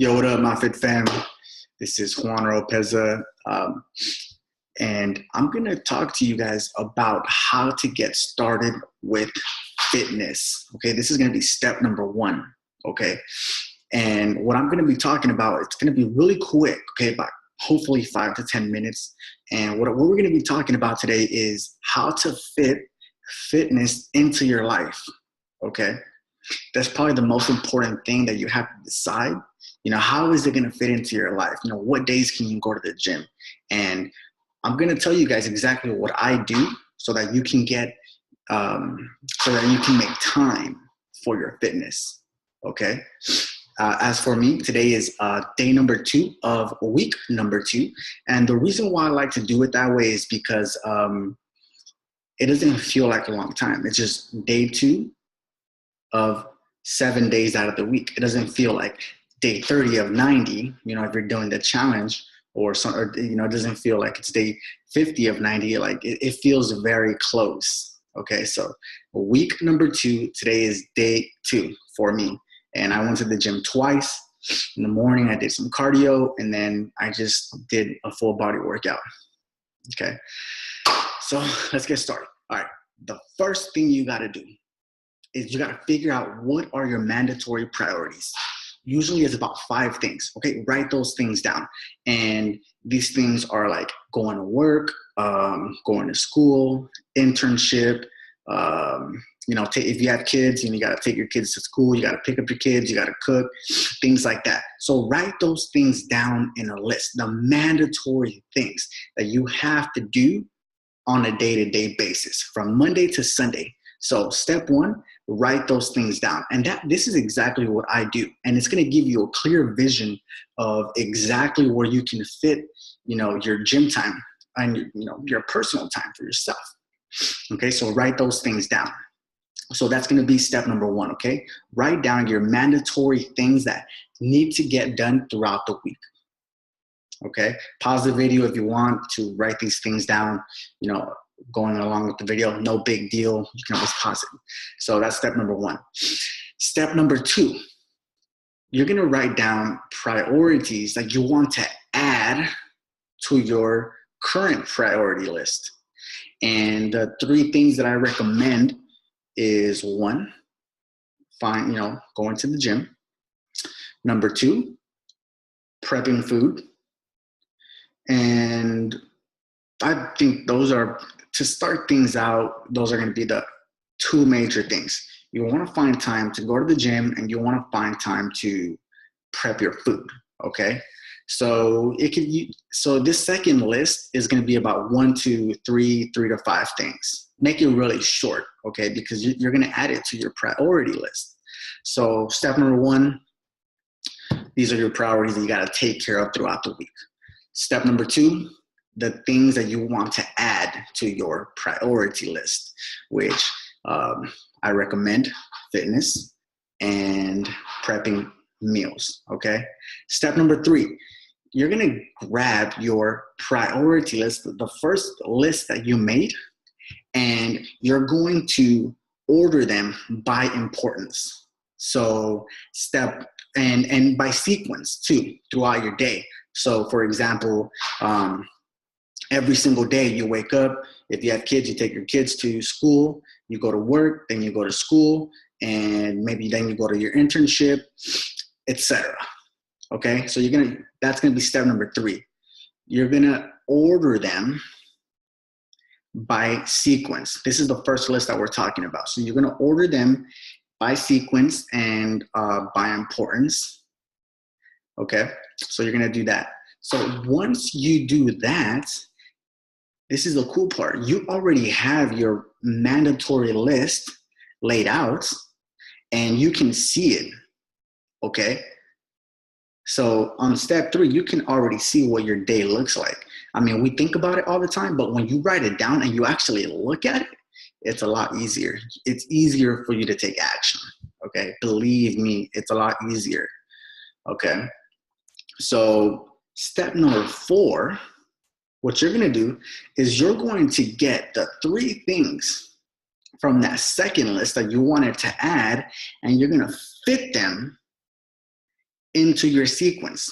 Yo, what up, my fit fam? This is Juan Oropeza, and I'm gonna talk to you guys about how to get started with fitness. Okay, this is gonna be step number one. Okay, and what I'm gonna be talking about, it's gonna be really quick. Okay, about hopefully 5 to 10 minutes. And what we're gonna be talking about today is how to fit fitness into your life. Okay, that's probably the most important thing that you have to decide. How is it going to fit into your life? What days can you go to the gym? And I'm going to tell you guys exactly what I do so that you can make time for your fitness. Okay. As for me, today is day number 2 of week number 2. And the reason why I like to do it that way is because it doesn't feel like a long time. It's just day 2 of 7 days out of the week. It doesn't feel like day 30 of 90, if you're doing the challenge it doesn't feel like it's day 50 of 90. Like it feels very close. Okay. So week number 2, today is day 2 for me. And I went to the gym twice. In the morning, I did some cardio, and then I just did a full body workout. Okay. So let's get started. All right. The first thing you got to do is you got to figure out what are your mandatory priorities. Usually it's about 5 things. Okay, write those things down. And these things are like going to work, going to school, internship. If you have kids, you got to take your kids to school. You got to pick up your kids. You got to cook, things like that. So write those things down in a list. The mandatory things that you have to do on a day-to-day basis from Monday to Sunday. So step 1, write those things down. And this is exactly what I do. And it's going to give you a clear vision of exactly where you can fit, your gym time and, your personal time for yourself. Okay, so write those things down. So that's going to be step number 1, okay? Write down your mandatory things that need to get done throughout the week. Okay, pause the video if you want to write these things down, going along with the video, no big deal. You can always pause it. So that's step number 1. Step number 2, you're going to write down priorities that you want to add to your current priority list. And the 3 things that I recommend is 1, going to the gym. Number 2, prepping food. And I think those are, to start things out, those are going to be the 2 major things. You want to find time to go to the gym, and you want to find time to prep your food. Okay. So this second list is going to be about 1 to 3 to 5 things. Make it really short. Okay. Because you're going to add it to your priority list. So step number 1, these are your priorities that you got to take care of throughout the week. Step number 2, the things that you want to add to your priority list, which I recommend fitness and prepping meals, okay? Step number 3, you're going to grab your priority list, the first list that you made, and you're going to order them by importance. So and by sequence too, throughout your day. So for example, every single day you wake up, if you have kids, you take your kids to school, you go to work, then you go to school, and maybe then you go to your internship, etc. Okay, so that's gonna be step number 3. You're gonna order them by sequence. This is the first list that we're talking about. So you're gonna order them by sequence and by importance. Okay, so you're gonna do that. So once you do that, this is the cool part. You already have your mandatory list laid out, and you can see it. Okay, so on step 3, you can already see what your day looks like. I mean, we think about it all the time, but when you write it down and you actually look at it, it's a lot easier. It's easier for you to take action. Okay, believe me, it's a lot easier. Okay, so step number 4, what you're going to do is you're going to get the 3 things from that second list that you wanted to add, and you're going to fit them into your sequence.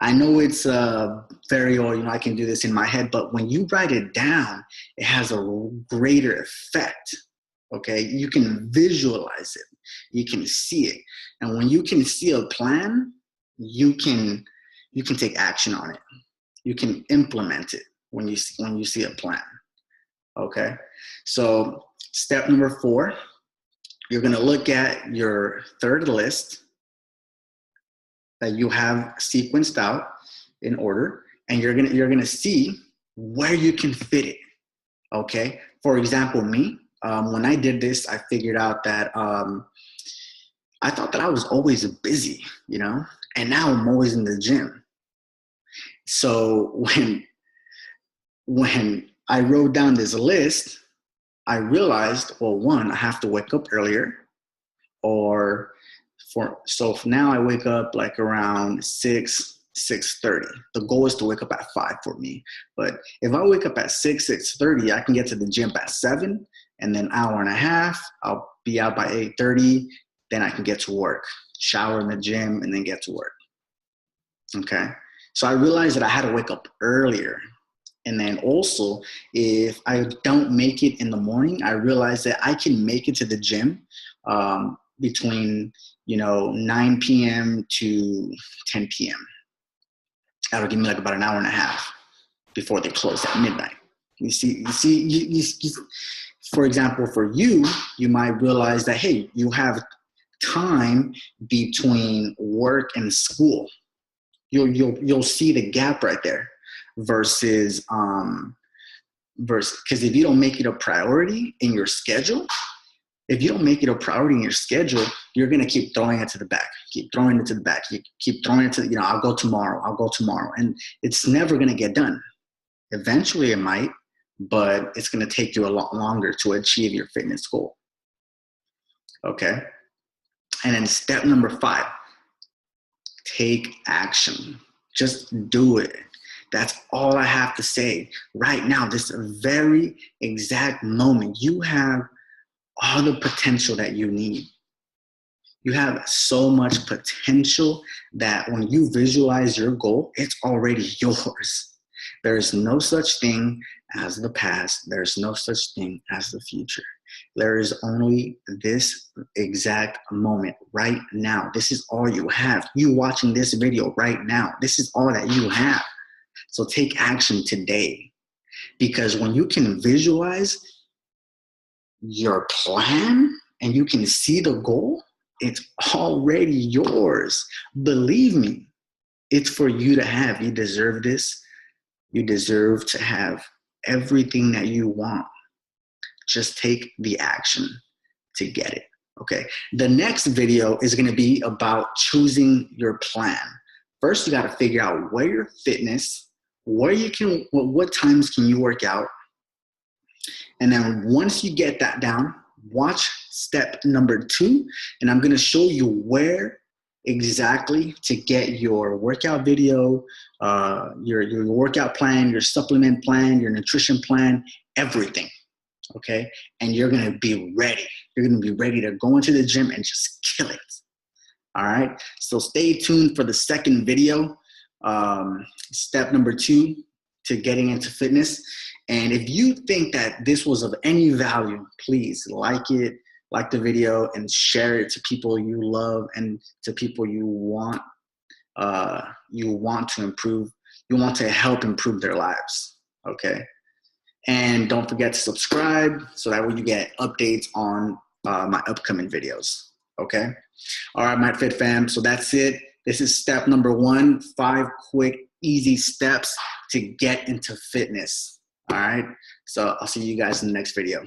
I know it's very, I can do this in my head, but when you write it down, it has a greater effect. Okay, you can visualize it, you can see it, and when you can see a plan, you can take action on it. You can implement it when you see a plan. Okay, so step number 4, you're going to look at your third list that you have sequenced out in order, and you're gonna see where you can fit it. Okay, for example, me, when I did this, I figured out that I thought that I was always busy, and now I'm always in the gym. So when I wrote down this list, I realized, well, one, I have to wake up earlier, so now I wake up like around 6:30. The goal is to wake up at 5 for me. But if I wake up at 6:30, I can get to the gym at 7, and then an hour and a half, I'll be out by 8:30. Then I can get to work, shower in the gym, and then get to work. Okay. So I realized that I had to wake up earlier. And then also, if I don't make it in the morning, I realized that I can make it to the gym between 9 p.m. to 10 p.m. That'll give me like about an hour and a half before they close at midnight. You see, for example, for you might realize that, hey, you have time between work and school. You'll see the gap right there versus because if you don't make it a priority in your schedule, you're going to keep throwing it to the back, you keep throwing it to, I'll go tomorrow. And it's never going to get done. Eventually it might, but it's going to take you a lot longer to achieve your fitness goal. Okay. And then step number 5, take action. Just do it. That's all I have to say right now. This very exact moment, you have all the potential that you need. You have so much potential that when you visualize your goal, it's already yours. There's no such thing as the past. There's no such thing as the future. There is only this exact moment right now. This is all you have. You watching this video right now, this is all that you have. So take action today, because when you can visualize your plan and you can see the goal, it's already yours. Believe me, it's for you to have. You deserve this. You deserve to have everything that you want. Just take the action to get it. Okay. The next video is going to be about choosing your plan. First, you got to figure out where your fitness, what times can you work out? And then once you get that down, watch step number 2, and I'm going to show you where exactly to get your workout video, your workout plan, your supplement plan, your nutrition plan, everything. Okay. And you're going to be ready. You're going to be ready to go into the gym and just kill it. All right. So stay tuned for the second video, step number 2 to getting into fitness. And if you think that this was of any value, please like the video, and share it to people you love and to people you want to improve. You want to help improve their lives. Okay. And don't forget to subscribe so that way you get updates on my upcoming videos. Okay. All right, my Fit fam. So that's it. This is step number 1, 5 quick, easy steps to get into fitness. All right. So I'll see you guys in the next video.